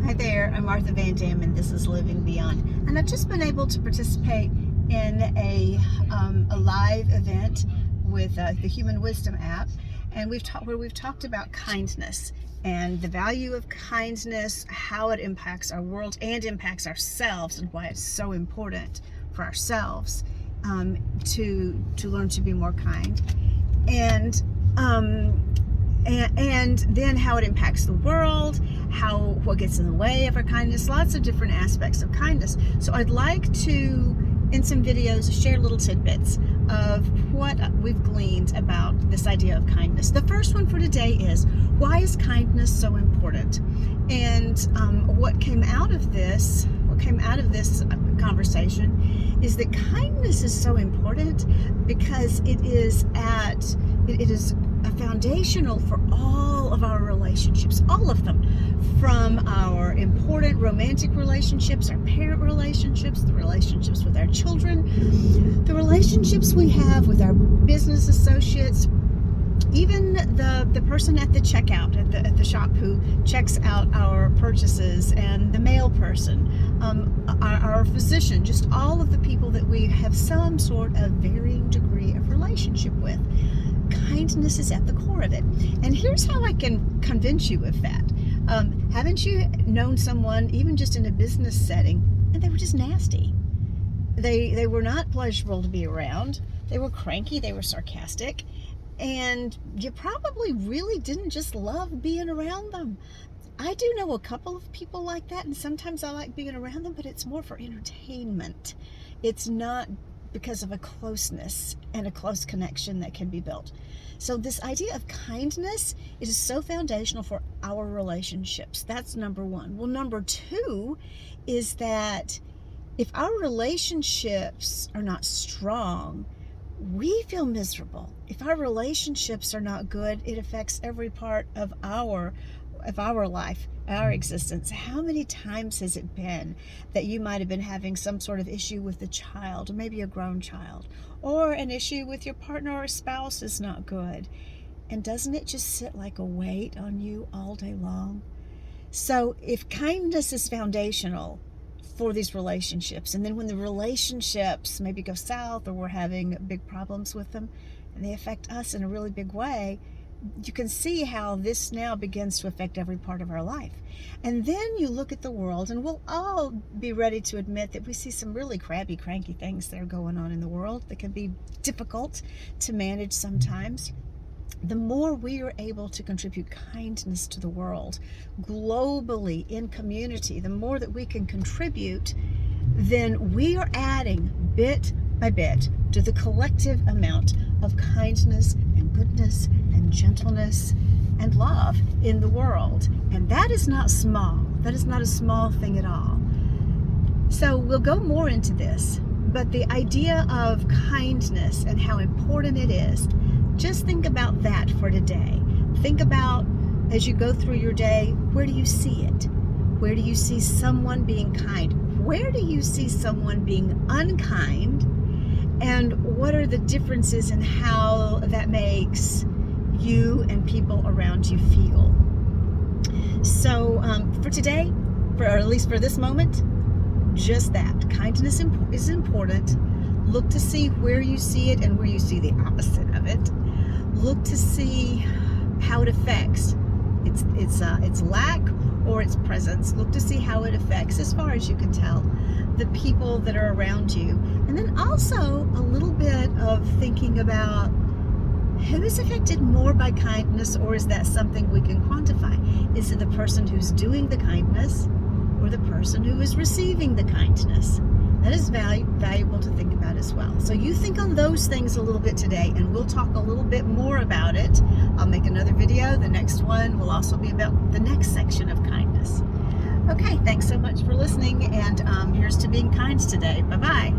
Hi there, I'm Martha Van Dam and this is Living Beyond. And I've just been able to participate in a live event with the Human Wisdom app, and we've talked about kindness and the value of kindness, how it impacts our world and impacts ourselves, and why it's so important for ourselves to learn to be more kind. And then how it impacts the world, what gets in the way of our kindness, lots of different aspects of kindness. So I'd like to, in some videos, share little tidbits of what we've gleaned about this idea of kindness. The first one for today is, why is kindness so important? And what came out of this conversation is that kindness is so important because it is foundational for all of our relationships, all of them, from our important romantic relationships, our parent relationships, the relationships with our children, the relationships we have with our business associates, even the person at the checkout at the shop who checks out our purchases, and the mail person, our physician, just all of the people that we have some sort of varying degree of relationship with. Kindness is at the core of it. And here's how I can convince you of that. Haven't you known someone, even just in a business setting, and they were just nasty? They were not pleasurable to be around. They were cranky, they were sarcastic, and you probably really didn't just love being around them. I do know a couple of people like that, and sometimes I like being around them, but it's more for entertainment. It's not because of a closeness and a close connection that can be built. So this idea of kindness is so foundational for our relationships. That's number one. Well, number two is that if our relationships are not strong, we feel miserable. If our relationships are not good, it affects every part of our life, our existence. How many times has it been that you might have been having some sort of issue with a child, or maybe a grown child, or an issue with your partner or spouse is not good? And doesn't it just sit like a weight on you all day long? So if kindness is foundational for these relationships, and then when the relationships maybe go south, or we're having big problems with them and they affect us in a really big way, you can see how this now begins to affect every part of our life. And then you look at the world, and we'll all be ready to admit that we see some really crabby, cranky things that are going on in the world that can be difficult to manage sometimes. The more we are able to contribute kindness to the world, globally, in community, the more that we can contribute, then we are adding bit by bit to the collective amount of kindness and goodness and gentleness and love in the world. And that is not small. That is not a small thing at all. So we'll go more into this, but the idea of kindness and how important it is, just think about that for today. Think about, as you go through your day, where do you see it? Where do you see someone being kind? Where do you see someone being unkind? And what are the differences in how that makes you and people around you feel? So for today, or at least for this moment, just that. Kindness is important. Look to see where you see it and where you see the opposite of it. Look to see how it affects its lack or its presence. Look to see how it affects, as far as you can tell, the people that are around you. And then also a little bit of thinking about who is affected more by kindness, or is that something we can quantify? Is it the person who's doing the kindness, or the person who is receiving the kindness? That is valuable to think about as well. So you think on those things a little bit today, and we'll talk a little bit more about it. I'll make another video. The next one will also be about the next section of kindness. Okay, thanks so much for listening, and here's to being kind today. Bye-bye.